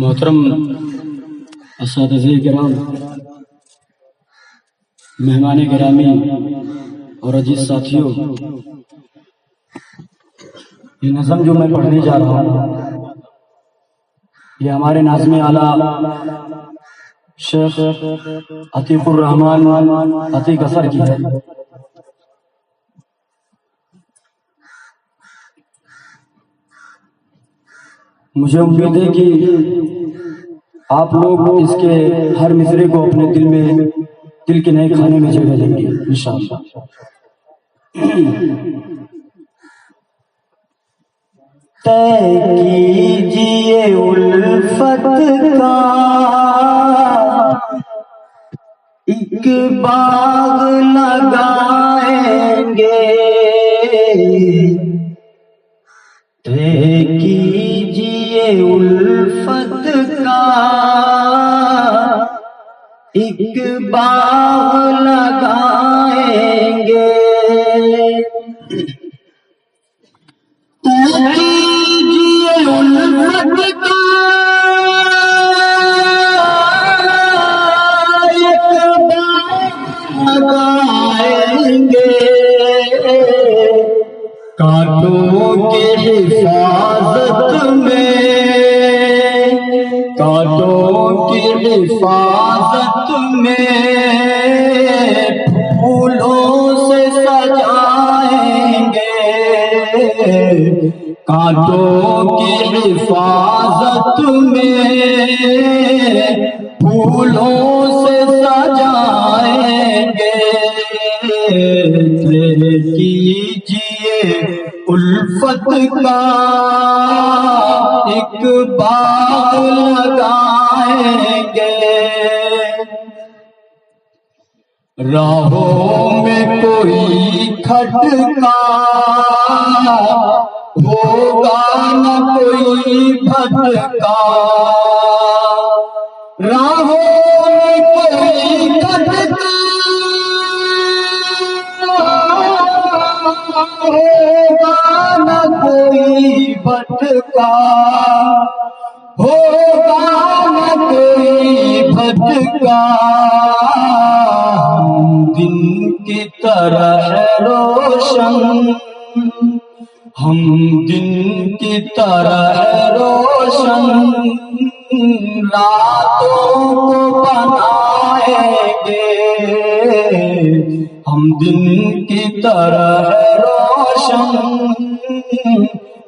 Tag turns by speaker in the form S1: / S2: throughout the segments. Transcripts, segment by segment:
S1: محترم اساتذہ کرام، مہمان گرامی اور عزیز ساتھیوں، یہ نظم جو میں پڑھنے جا رہا ہوں یہ ہمارے ناظم اعلیٰ شیخ عتیق الرحمان عتیق اثر کی ہے۔ مجھے امید ہے کہ آپ لوگ اس کے ہر مصرے کو اپنے دل کے نئے کھانے میں جگہ دیں گے انشاءاللہ۔ طے کیجئے الفت کا ایک باغ لگائیں گے، طے کیجئے الفت کا ایک باغ لگائیں گے، طے کیجئے الفت کا ایک باغ لگائیں گے، کانٹوں کی حفاظت میں، کانٹوں کی حفاظت میں پھولوں سے سجائیں گے، کانٹوں کی حفاظت میں پھولوں سے سجائیں گے، کیجئے الفت کا ایک باغ لگائیں گے، راہوں میں کوئی کھٹکا ہوگا نہ کوئی بھٹکا، راہوں میں کوئی کھٹکا ہوگا نہ کوئی بھٹکا، ہوگا نہ کوئی بھٹکا، ہم دن کی طرح روشن، ہم دن کی طرح روشن راتوں کو بنائیں گے، ہم دن کی طرح روشن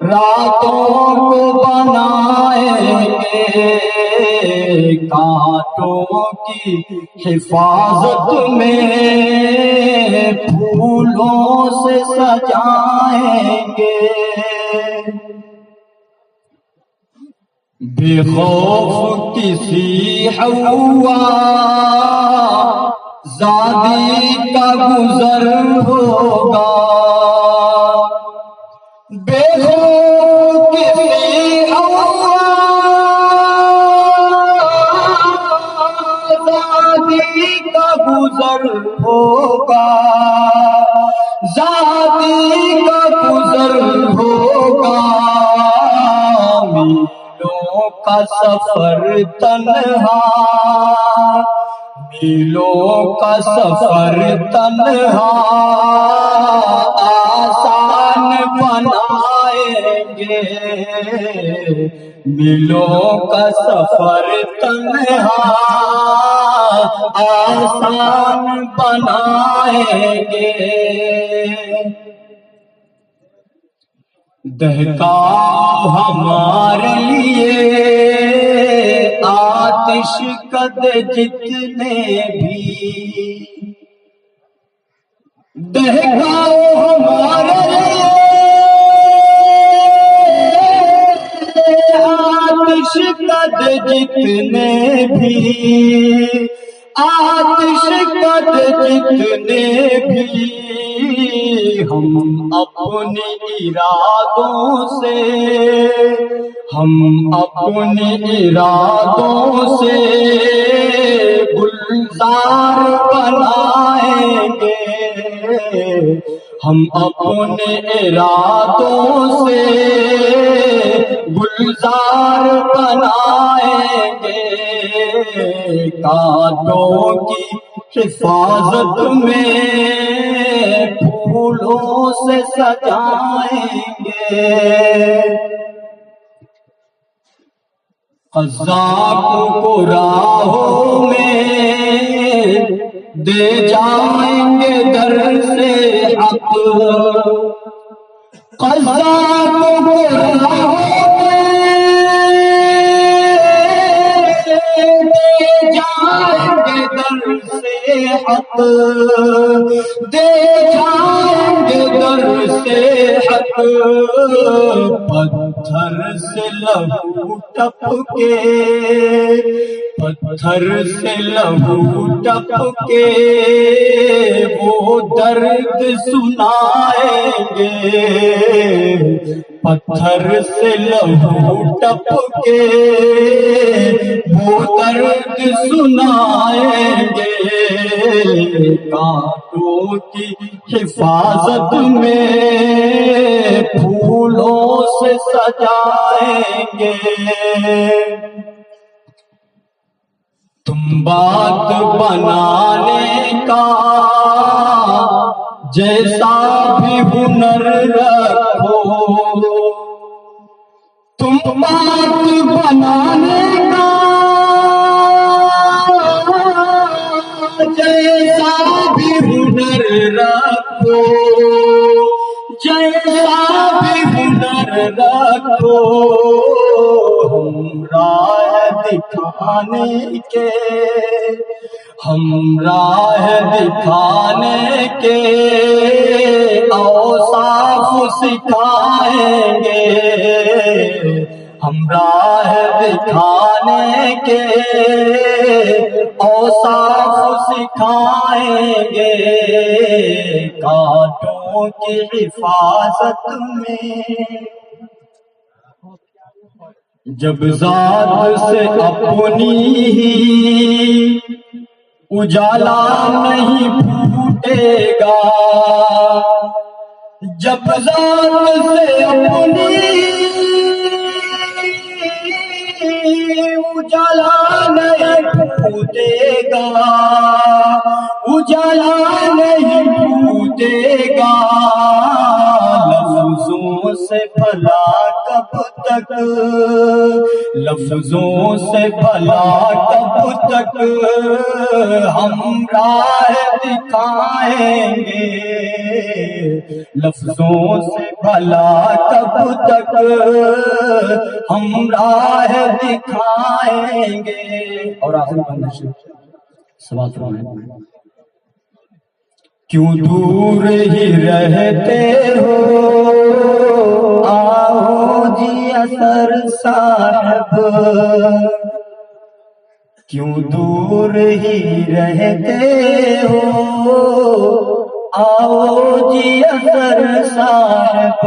S1: راتوں کو بنائیں گے، کانٹوں کی حفاظت میں پھولوں سے سجائیں گے، بے خوف کسی ہوا زادی کا گزر ہوگا، بے خوف کسی ہوا زادی کا گزر ہوگا، زادی کا گزر ہوگا، میلوں کا سفر تنہا، میلوں کا سفر تنہا آسان بنائیں گے، میلوں کا سفر تنہا آسان بنائیں گے، دہکاؤ ہمارے لیے آتش قد جتنے بھی، دہکاؤ ہمارے لیے آتش قد جتنے بھی، آتش قد جتنے بھی، ہم اپنے ارادوں سے، ہم اپنے ارادوں سے گلزار بنائیں گے، ہم اپنے ارادوں سے گلزار بنائیں کانٹوں کی حفاظت میں پھولوں سے سجائیں گے، قذاق کو راہوں میں دے جائیں گے در سے حق، قذاق کو راہوں میں دے جائیں گے در سے حق، دے جائیں گے در سے حق، پتھر سے لہو ٹپکے، پتھر سے لہو ٹپکے وہ درد سنائیں گے، پتھر سے لہو ٹپکے وہ درد سنائیں گے، کانٹوں کی حفاظت میں پھولوں سے سجائیں گے۔ تم بات بنانے کا جیسا بھی ہنر رکھو، تم بات بنانے کا جیسا بھی ہنر رکھو، جیسا بھی ہنر رکھو، ہم راہ دکھانے کے، ہم راہ دکھانے کے اوصاف سکھائیں گے، ہم راہ دکھانے کے اوصاف سکھائیں گے، کانٹوں کی حفاظت میں جب ذات سے اپنی ہی اجالا نہیں پھوٹے گا، جب ذات سے اپنی اجالا نہیں پھوٹے گا، اجالا نہیں پھوٹے گا، لفظوں سے بھلا کب تک، لفظوں سے بھلا کب تک ہم راہ دکھائیں گے، لفظوں سے بھلا کب تک ہم راہ دکھائیں گے۔ اور آخری بندش سوال فرمائیں، کیوں دور ہی رہتے ہو آؤ جی اثر صاحب، کیوں دور ہی رہتے ہو آؤ جی اثر صاحب،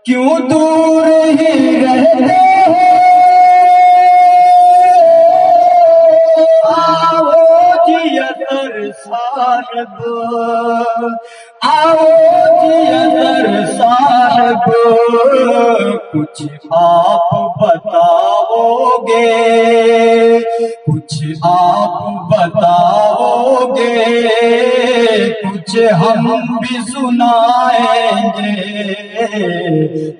S1: کیوں دور ہی رہتے ہو آؤ جی اثر صاحب، آؤ جی اثر صاحب، کچھ آپ بتاؤ گے، کچھ آپ بتاؤ گے، کچھ ہم بھی سنائیں گے،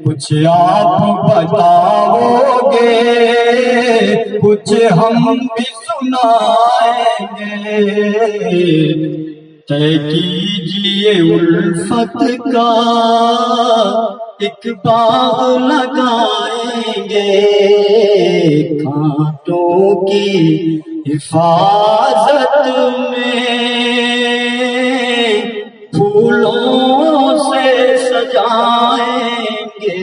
S1: کچھ آپ بتاؤ گے، کچھ ہم بھی سنائیں گے، طے کیجئے الفت کا ایک باغ لگائیں گے، کانٹوں کی حفاظت میں پھولوں سے سجائیں گے۔